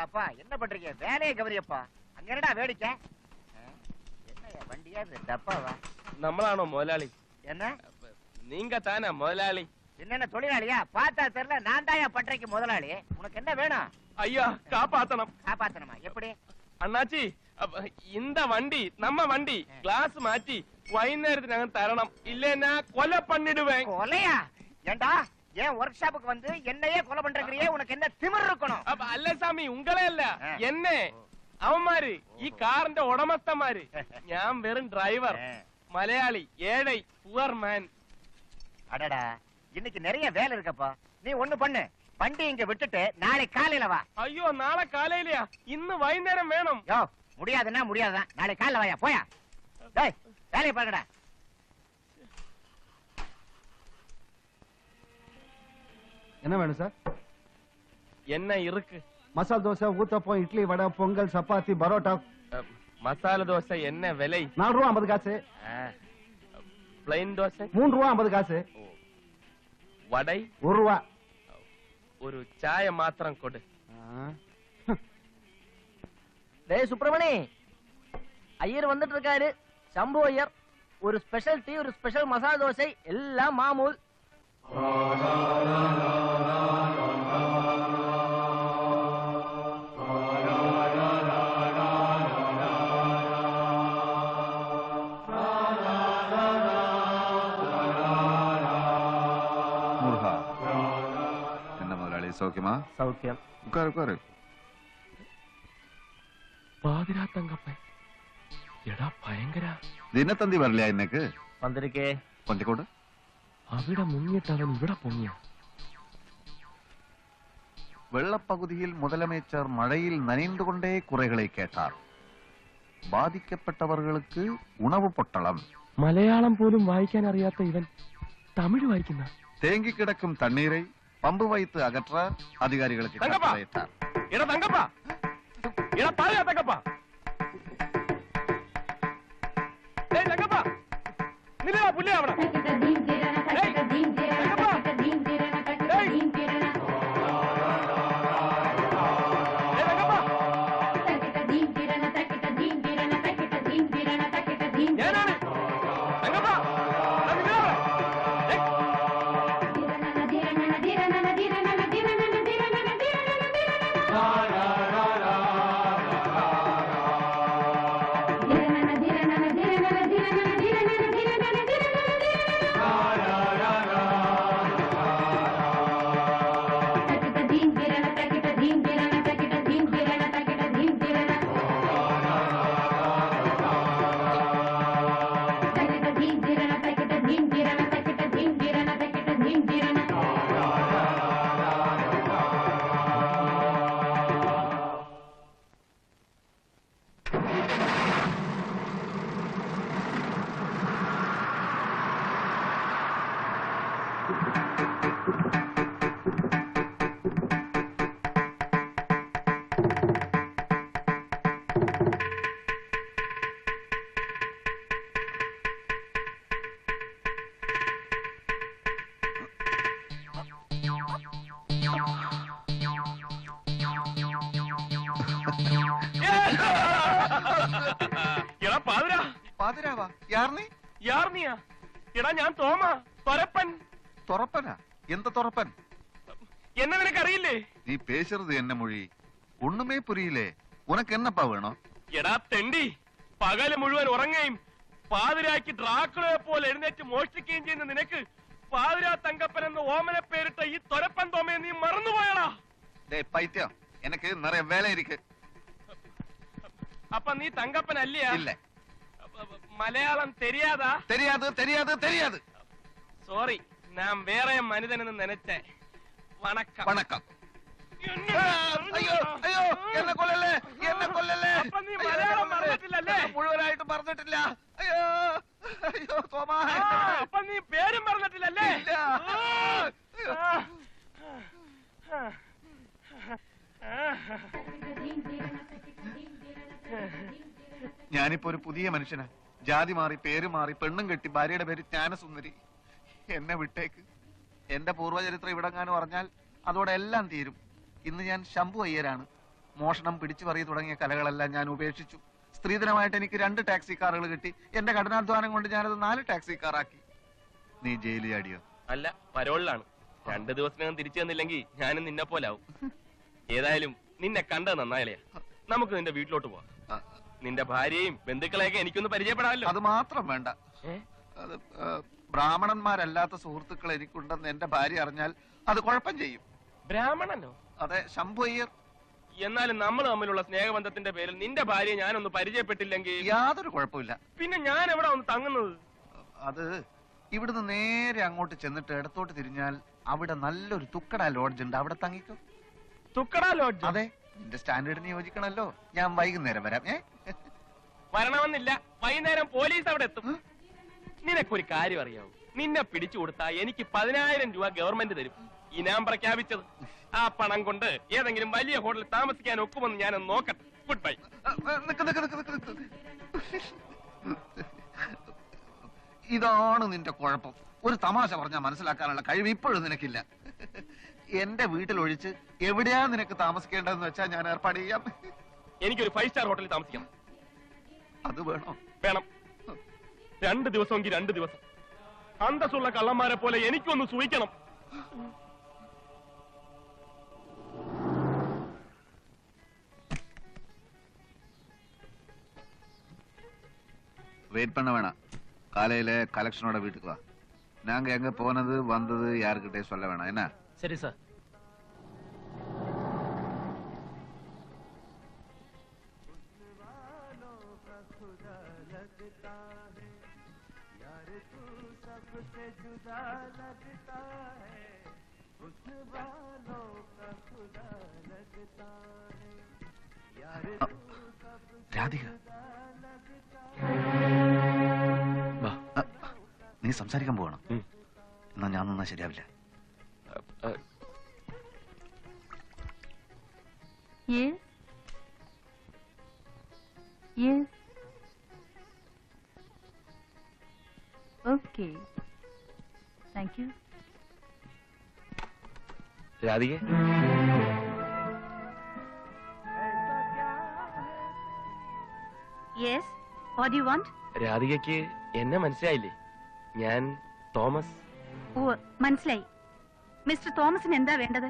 அப்பா என்ன பண்றீங்க? வேலையை கவரியப்பா. அங்க என்னடா வேடிக்கை? என்ன வண்டியா டப்பாவா? நம்மளானோ முதலாளி? என்ன நீங்க தானே முதலாளி? என்னென்ன தொழிலாளியா? பார்த்தா தெரியல. நான் தான் பட்டறைக்கு முதலாளி. உனக்கு என்ன வேணும்? ஐயா காப்பாத்தணும். காப்பாத்தணுமா? எப்படி? அண்ணாச்சி இந்த வண்டி நம்ம வண்டி கிளாஸ் மாற்றி வைகுന്നേരത്തിന് நாங்க தரணும். இல்லைன்னா கொலை பண்ணிடுவேன். கொலையா? ஏண்டா ஏன் ஒர்க் ஷாப்புக்கு வந்து என்னையே கொலை பண்றீங்க? உனக்கு என்ன திமிர் இருக்கணும்? അല്ല സ്വാമി ഉങ്ങളെ അല്ല എന്നെ അവന്മാര് ഈ കാറിന്റെ ഉടമസ്ഥന്മാര്. ഞാൻ വെറും ഡ്രൈവർ, മലയാളി, ഏഴை, പുവർ മാൻ. அடடா இன்னைக்கு நிறைய வேலை இருக்கப்பா. நீ ஒண்ணு பண்ணு, வண்டி இங்க விட்டுட்டு நாளை காலையில வா. അയ്യോ നാളെ കാലയിലെയാ? ഇന്ന് വൈകുന്നേരം വേണം. யோ முடியாதுன்னா முடியாதுதான். நாளை காலையில வாயா. போயா டேய், வேலையை பாருங்கடா. என்ன வேணும் சார்? என்ன இருக்கு? மசால் தோசை, ஊத்தப்பம், இட்லி, வடை, பொங்கல், சப்பாத்தி, பரோட்டா. மசாலா தோசை என்ன விலை? 4 ரூபா 50 காசு. பிளைன் தோசை 3 ரூபா 50 காசு. வடை 1 ரூபா. ஒரு சாய மாத்திரம் கொடு. டேய் சுப்பிரமணி, ஐயர் வந்துட்டு இருக்காரு. சம்பு ஐயர். ஒரு ஸ்பெஷல் டீ, ஒரு ஸ்பெஷல் மசாலா தோசை, எல்லாம் மாமூல். சௌக்கியமா? சௌக்கியம். உட்காரு உட்காரு. பாதிரா தங்கப்பன் எடா பயங்கர தினத்தந்தி வரலையா இன்னைக்கு? வந்திருக்கே. கொஞ்சம் கூட അവിടെ മുങ്ങിട്ടവൻ ഇവിടെ പൊങ്ങിയ. வெள்ளப்பகுதியில் முதலமைச்சர் மழையில் நனைந்து கொண்டே குறைகளை கேட்டார். பாதிக்கப்பட்டவர்களுக்கு உணவு பொட்டலம். മലയാളം പോലും വായിക്കാൻ അറിയാത്ത ഇവൻ തമിഴ് വായിക്കുന്ന. தேங்கி கிடக்கும் தண்ணீரை பம்பு வைத்து அகற்ற அதிகாரிகளுக்கு கட்டளையிட்டார். எடா தங்கப்பா, எடா பாருயா தங்கப்பா. டேய் தங்கப்பா, நில்லா புள்ளியா அவன. டேய் தங்கப்பா, டேய் പാതിരാവാ? യാർ നീ? யார் நீயா? எடா ഞാൻ തോമാ, തുരപ്പൻ. തുറപ്പനാ? എന്ത് തുറപ്പൻ? என்ன നിനക്ക് അറിയില്ലേ? നീ പേശരുത് എന്നെ മൊഴി. ഒന്നുമേ പുരിയില്ലേ? ഉനക്ക് എന്നപ്പാ വേണോ? എടാ തെണ്ടി, പകല് മുഴുവൻ ഉറങ്ങുകയും പാതിരായ്ക്ക് ഡ്രാക്കുളയെ പോലെ എഴുന്നേറ്റ് മോഷ്ടിക്കുകയും ചെയ്യുന്ന നിനക്ക് പാതിരാ തങ്കപ്പൻ എന്ന് ഓമനെ പേരിട്ട ഈ തുരപ്പൻ തോമയെ നീ മറന്നുപോയടാ. പൈത്യം, എനിക്ക് നിറയെ വേല ഇരിക്ക്. അപ്പൊ നീ തങ്കപ്പൻ അല്ലയാ? ഇല്ല. മലയാളം തെരിയാതാ? தெரியாது தெரியாது தெரியாது. സോറി, ഞാൻ വേറെ മനുഷ്യനെന്ന് നനച്ചേ. വണക്കം. വണക്കം. അയ്യോ അയ്യോ, എന്നെ കൊല്ലല്ലേ, എന്നെ കൊല്ലല്ലേ. അപ്പൊ നീ മലയാളം മറന്നിട്ടില്ലല്ലേ? മുഴുവനായിട്ട് മറന്നിട്ടില്ല. അയ്യോ അയ്യോ തോമാ. അപ്പൊ നീ പേരും മറന്നിട്ടില്ലല്ലേ? ഞാനിപ്പോ ഒരു പുതിയ മനുഷ്യനാ. ജാതി മാറി, പേര് മാറി, പെണ്ണും കെട്ടി, ഭാര്യയുടെ പേര് ജ്ഞാനസുന്ദരി. എന്നെ വിട്ടേക്ക്. എന്റെ പൂർവ്വചരിത്രം ഇവിടെങ്ങാനും പറഞ്ഞാൽ അതോടെ എല്ലാം തീരും. ഇന്ന് ഞാൻ ശംഭു അയ്യരാണ്. മോഷണം, പിടിച്ചുപറി തുടങ്ങിയ കലകളെല്ലാം ഞാൻ ഉപേക്ഷിച്ചു. സ്ത്രീധനമായിട്ട് എനിക്ക് 2 ടാക്സി കാറുകൾ കിട്ടി. എന്റെ കഠിനാധ്വാനം കൊണ്ട് ഞാനത് 4 ടാക്സി കാറാക്കി. നീ ജയിലിൽ ചാടിയോ? അല്ല, പരോളിലാണ്. 2 ദിവസത്തിനകം തിരിച്ചു തന്നില്ലെങ്കിൽ ഞാനും നിന്നെ പോലാവും. ഏതായാലും നിന്നെ കണ്ടത് നന്നായാലേ. നമുക്ക് നിന്റെ വീട്ടിലോട്ട് പോവാം. നിന്റെ ഭാര്യയും ബന്ധുക്കളെയൊക്കെ എനിക്കൊന്ന് പരിചയപ്പെടാമല്ലോ. അത് മാത്രം വേണ്ട. അത് ബ്രാഹ്മണന്മാരല്ലാത്ത സുഹൃത്തുക്കൾ എനിക്കുണ്ടെന്ന് എന്റെ ഭാര്യ അറിഞ്ഞാൽ അത് കുഴപ്പം ചെയ്യും. ബ്രാഹ്മണനോ? അതെ, ശംഭു അയ്യർ. എന്നാലും നമ്മൾ തമ്മിലുള്ള സ്നേഹബന്ധത്തിന്റെ പേരിൽ നിന്റെ ഭാര്യയെ ഞാനൊന്ന് പരിചയപ്പെട്ടില്ലെങ്കിൽ യാതൊരു കുഴപ്പമില്ല. പിന്നെ ഞാൻ എവിടെ ഒന്ന് തങ്ങുന്നത്? അത് ഇവിടുന്ന് നേരെ അങ്ങോട്ട് ചെന്നിട്ട് ഇടത്തോട്ട് തിരിഞ്ഞാൽ അവിടെ നല്ലൊരു തുക്കട ലോഡ്ജ് ഉണ്ട്. അവിടെ തങ്ങിക്കോ. തുക്കട ലോഡ്ജ്? അതെ, നിന്റെ സ്റ്റാൻഡേർഡിന് യോജിക്കണല്ലോ. ഞാൻ വൈകുന്നേരം വരാം. വരണമെന്നില്ല, വൈകുന്നേരം പോലീസ് അവിടെ എത്തും. നിനക്കൊരു കാര്യം അറിയാവൂ, നിന്നെ പിടിച്ചു കൊടുത്താ എനിക്ക് 10,000 രൂപ ഗവൺമെന്റ് തരും. ഇനാം പ്രഖ്യാപിച്ചത്. ആ പണം കൊണ്ട് ഏതെങ്കിലും വലിയ ഹോട്ടലിൽ താമസിക്കാൻ ഒക്കുമെന്ന് ഞാനൊന്ന് നോക്കട്ടെ. Good bye. ഇതാണ് നിന്റെ കുഴപ്പം. ഒരു തമാശ പറഞ്ഞാൽ മനസ്സിലാക്കാനുള്ള കഴിവ് ഇപ്പോഴും നിനക്കില്ല. എന്റെ വീട്ടിലൊഴിച്ച് എവിടെയാ നിനക്ക് താമസിക്കേണ്ടതെന്ന് വെച്ചാൽ ഞാൻ ഏർപ്പാട് ചെയ്യാം. എനിക്കൊരു 5 സ്റ്റാർ ഹോട്ടലിൽ താമസിക്കണം. അത് വേണോ? വേണം. 2 ദിവസമെങ്കിൽ 2 ദിവസം. അന്തസ്സുള്ള കള്ളന്മാരെ പോലെ എനിക്കൊന്ന് സൂഹിക്കണം. வெயிட் பண்ண வேணாம். காலையில கலெக்ஷனோட வீட்டுக்கு வா. நாங்க எங்க போனது வந்தது யாருக்கிட்டே சொல்ல வேணாம். என்ன? சரி சார். രാധിക, നീ സംസാരിക്കാൻ പോകണം. എന്നാ ഞാൻ നിന്നാ ശരിയാവില്ല. Yes. Yes. Okay. Thank you. രാധികേ, Yes. What do you want? രാധികയ്ക്ക് എന്നെ മനസ്സിലായില്ലേ? ഞാൻ തോമസ്. ഓ, മനസ്സിലായി. മിസ്റ്റർ തോമസിന് എന്താ വേണ്ടത്?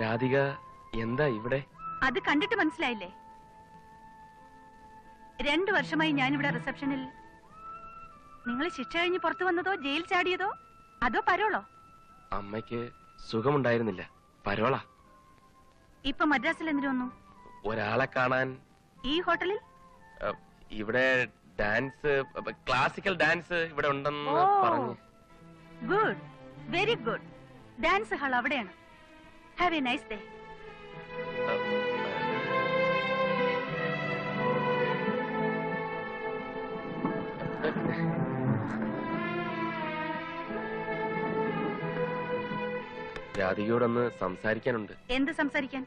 രാധിക എന്താ ഇവിടെ? അത് കണ്ടിട്ട് മനസ്സിലായില്ലേ? 2 വർഷമായി ഞാനിവിടെ റിസപ്ഷനിൽ. നിങ്ങൾ ശിക്ഷ കഴിഞ്ഞ് പുറത്തു വന്നതോ ജയിൽ ചാടിയതോ അതോ പരോളോ? അമ്മയ്ക്ക് സുഖമുണ്ടായിരുന്നില്ല. പരോളാ. ഇപ്പൊ മദ്രാസിൽ എന്തിനു വന്നു? ഒരാളെ കാണാൻ. ഈ ഹോട്ടലിൽ? ഇവിടെ ഡാൻസ്, ക്ലാസിക്കൽ ഡാൻസ് ഇവിടെ ഉണ്ടെന്ന് പറഞ്ഞു. Good, very good. Dance hall അവിടെയാണ്. Have a nice day. രാധികയോടൊന്ന് സംസാരിക്കാനുണ്ട്. എന്ത് സംസാരിക്കാൻ?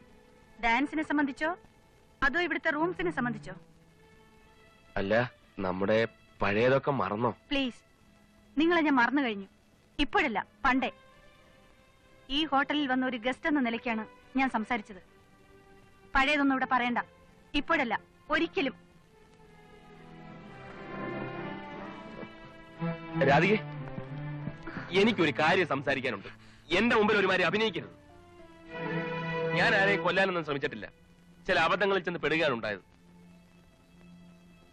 ഡാൻസിനെ സംബന്ധിച്ചോ അതോ ഇവിടുത്തെ റൂംസിനെ സംബന്ധിച്ചോ? അല്ല, നമ്മുടെ പഴയതൊക്കെ മറന്നോ? പ്ലീസ്, നിങ്ങളെ ഞാൻ മറന്നു കഴിഞ്ഞു. ഇപ്പോഴല്ല, പണ്ടേ. ഈ ഹോട്ടലിൽ വന്ന ഒരു ഗസ്റ്റ് എന്ന നിലയ്ക്കാണ് ഞാൻ സംസാരിച്ചത്. പഴയതൊന്നും ഇവിടെ പറയണ്ട. ഇപ്പോഴല്ല, ഒരിക്കലും. രാധികേ, എനിക്കൊരു കാര്യം സംസാരിക്കാനുണ്ട്. എന്റെ മുമ്പിൽ ഒരുമാതിരി അഭിനയിക്കരുത്. ഞാൻ ആരെയും കൊല്ലാനൊന്നും ശ്രമിച്ചിട്ടില്ല. ചില അബദ്ധങ്ങളിൽ ചെന്ന് പെടുകയാണ് ഉണ്ടായത്.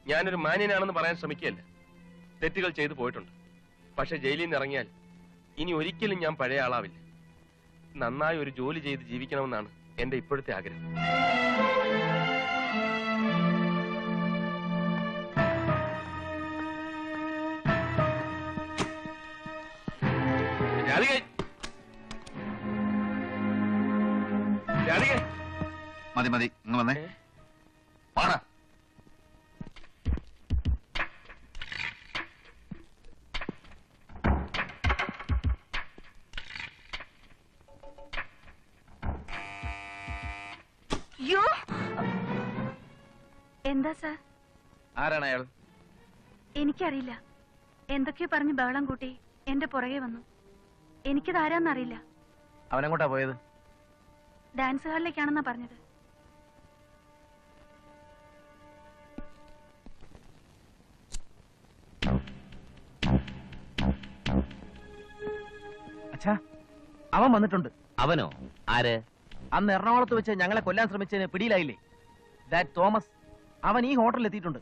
ഞാനൊരു മാന്യനാണെന്ന് പറയാൻ ശ്രമിക്കുകയല്ല. തെറ്റുകൾ ചെയ്തു പോയിട്ടുണ്ട്. പക്ഷെ ജയിലിൽ നിന്ന് ഇറങ്ങിയാൽ ഇനി ഒരിക്കലും ഞാൻ പഴയ ആളാവില്ല. നന്നായി ഒരു ജോലി ചെയ്ത് ജീവിക്കണമെന്നാണ് എന്റെ ഇപ്പോഴത്തെ ആഗ്രഹം. രാധികേ, രാധികേ. മതി മതി, ഇങ്ങ് വന്നേ. പാടാ. എന്താ സാർ? ആരാണ് അയാൾ? എനിക്കറിയില്ല. എന്തൊക്കെയോ പറഞ്ഞ് ബഹളം കൂട്ടി എന്റെ പുറകെ വന്നു. എനിക്കത് ആരാന്നറിയില്ല. അവനെങ്ങോട്ടാ പോയത്? ഡാൻസ് ഹാളിലേക്കാണെന്നാ പറഞ്ഞത്. അച്ഛാ, അവൻ വന്നിട്ടുണ്ട്. അവനോ? ആര്? അന്ന് എറണാകുളത്ത് വെച്ച് ഞങ്ങളെ കൊല്ലാൻ ശ്രമിച്ചതിന് പിടിയിലായില്ലേ, ദാറ്റ് തോമസ്. അവൻ ഈ ഹോട്ടലിൽ എത്തിയിട്ടുണ്ട്.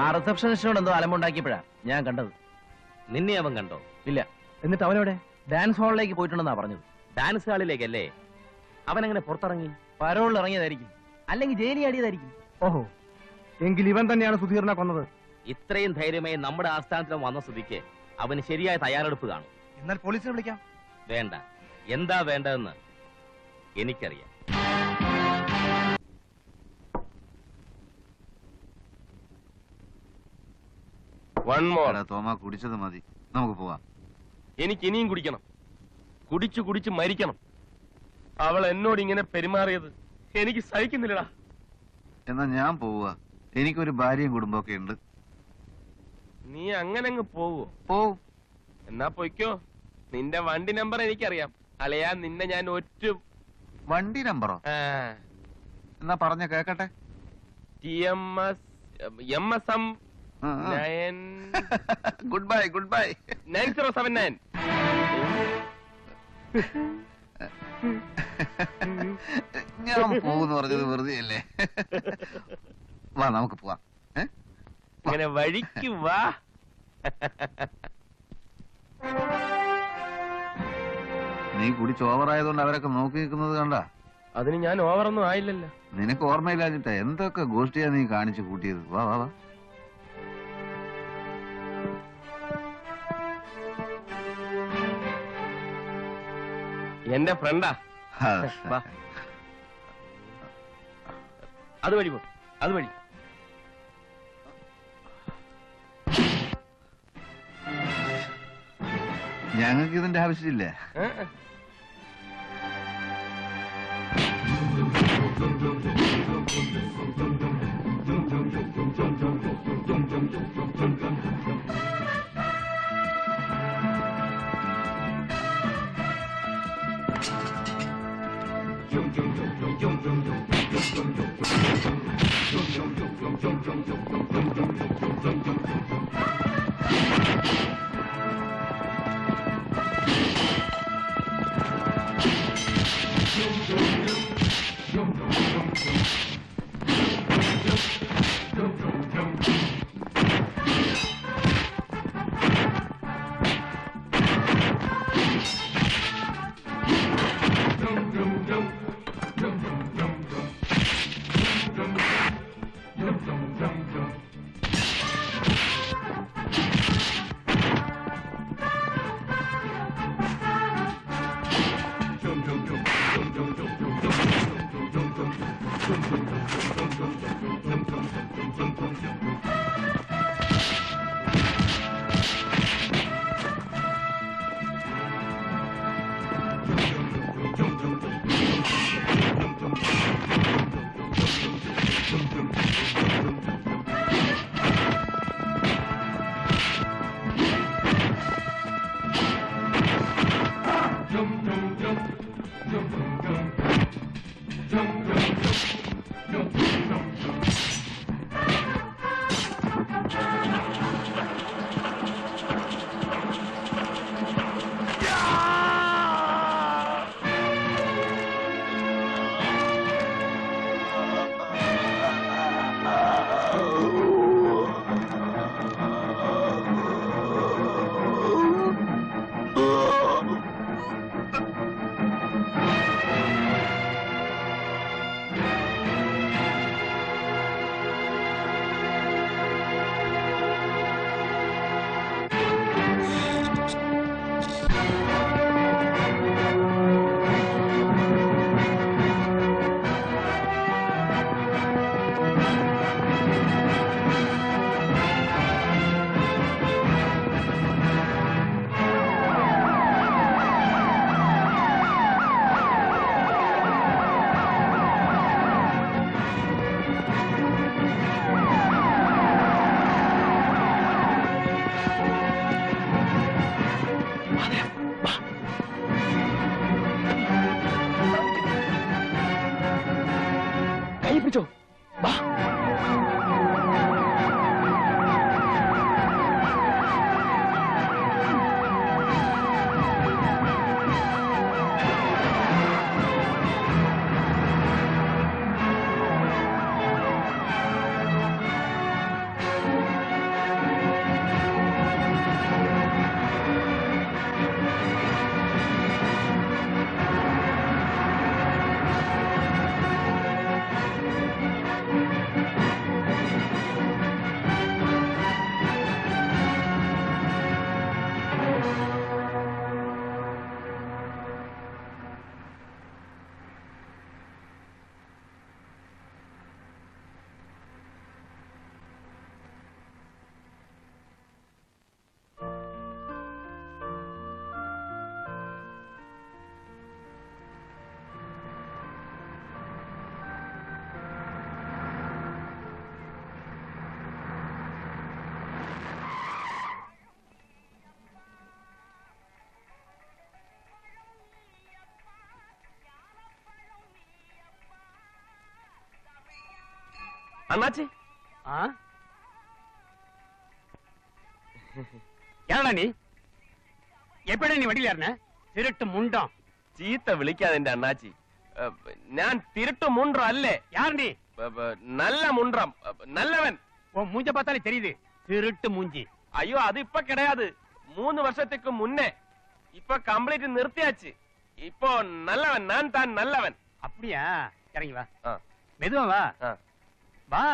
ആ റിസപ്ഷനിസ്റ്റിനോട് എന്തോ അലമ്പുണ്ടാക്കിയപ്പോഴാ ഞാൻ കണ്ടത്. നിന്നെ അവൻ കണ്ടോ? ഇല്ല. എന്നിട്ട് അവനോടെ ഡാൻസ് ഹാളിലേക്ക് പോയിട്ടുണ്ടെന്നാ പറഞ്ഞത്. ഡാൻസ് ഹാളിലേക്കല്ലേ? അവൻ എങ്ങനെ പുറത്തിറങ്ങി? പരോളിൽ ഇറങ്ങിയതായിരിക്കും, അല്ലെങ്കിൽ ജയിലിൽ ആടിയതായിരിക്കും. ഓഹോ, എങ്കിൽ ഇവൻ തന്നെയാണ് സുധീറിനെ കൊന്നത്. ഇത്രയും ധൈര്യമായി നമ്മുടെ ആസ്ഥാനത്തിൽ വന്ന സ്ഥിതിക്ക് അവന് ശരിയായ തയ്യാറെടുപ്പ് കാണും. എന്നാൽ പോലീസിനെ വിളിക്കാം. വേണ്ട. എന്താ വേണ്ടതെന്ന് എനിക്കറിയാം. One more. തോമ, കുടിച്ചത് മതി, നമുക്ക് പോവാം. എനിക്ക് ഇനിയും കുടിക്കണം. കുടിച്ചു കുടിച്ച് മരിക്കണം. അവൾ എന്നോട് ഇങ്ങനെ പെരുമാറിയത് എനിക്ക് സഹിക്കുന്നില്ലടാ. എന്നാ ഞാൻ പോവുക. എനിക്കൊരു ഭാര്യയും കുടുംബമൊക്കെ ഉണ്ട്. നീ അങ്ങനെ അങ്ങ് പോവോ? പോവും. എന്നാ പൊയ്ക്കോ. നിന്റെ വണ്ടി നമ്പർ എനിക്കറിയാം. അളയാ, നിന്നെ ഞാൻ വണ്ടി നമ്പറോ? എന്നാ പറഞ്ഞ കേക്കട്ടെ. MSM good bye, good bye. 9079. ഞാൻ പോകുന്നു പറഞ്ഞത് വെറുതെ അല്ലേ? വാ, നമുക്ക് പോവാം. ഇങ്ങനെ വഴിക്ക് വാ. നീ കുടിച്ച് ഓവറായതുകൊണ്ട് അവരൊക്കെ നോക്കി നിൽക്കുന്നത് കണ്ട. അതിന് ഞാൻ ഓവറൊന്നും ആയില്ലല്ലോ. നിനക്ക് ഓർമ്മയില്ലാഞ്ഞിട്ടാ എന്തൊക്കെ ഗോഷ്ടിയാ നീ കാണിച്ചു കൂട്ടിയത്. വാ വാ വാ. എന്റെ ഫ്രണ്ടാ. അതുവഴി പോ, അതുവഴി. ഞങ്ങൾക്ക് ഇതിന്റെ ആവശ്യമില്ല. അണ്ണാച്ചി யாரா நீ எப்படி நீ வண்டியில ஏறின திருட்டு முண்டம் ചീത്ത വിളിക്കാതെ എന്റെ അണ്ണാച്ചി ഞാൻ തിരുട്ടു മുണ്ട്രം അല്ലേ யார் நீ നല്ല മുണ്ട്രം നല്ലവൻ உன் மூஞ்ச பார்த்தாலே தெரியுது திருட்டு மூஞ்சி അയ്യോ അത് ഇപ്പൊ കിടയാത് 3 വർഷത്തേക്ക് മുന്നേ ഇപ്പൊ കംപ്ലീറ്റ് നിർത്തിയാச்சு ഇപ്പൊ നല്ലവൻ ഞാൻ താൻ നല്ലവൻ அப்படியா இறங்கி வா ആ, மெதுவா வா ആ. வா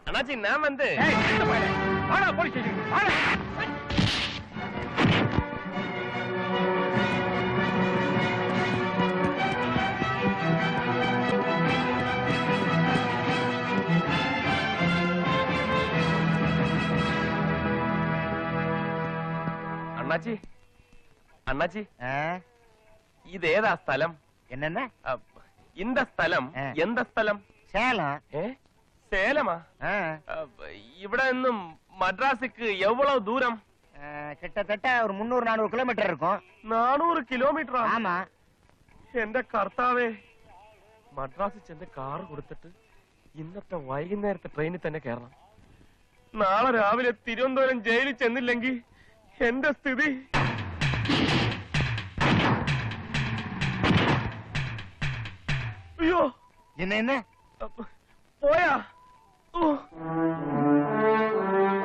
അണ്ണാച്ചി ഞാൻ വന്ന് ஏய், திருட்டு பயலே. வாடா போலீஸ் ஸ்டேஷன் வாடா അണ്ണാച്ചി അണ്ണാച്ചി ஆ, ഇതേതാ സ്ഥലം என்னென்ன இந்த സ്ഥലം ആ. എന്ത സ്ഥലം சேலம் സേലമാ ஆ, ഇവിടെ നിന്നും മദ്രാസിക്ക് എവ്വളവ് ദൂരം ஆ, கிட்டத்தட்ட ஒரு 300-400 கிலோமீட்டர் இருக்கும் 400 കിലോമീറ്റർ ஆமா എന്റെ കർത്താവേ മദ്രാസിൽ ചെന്ന് കാറ് കൊടുത്തിട്ട് ഇന്നത്തെ വൈകുന്നേരത്തെ ട്രെയിനിൽ തന്നെ കയറണം നാളെ രാവിലെ തിരുവനന്തപുരം ജയിലിൽ ചെന്നില്ലെങ്കിൽ എന്റെ സ്ഥിതി അയ്യോ என்ன என்ன പോയാ ഓ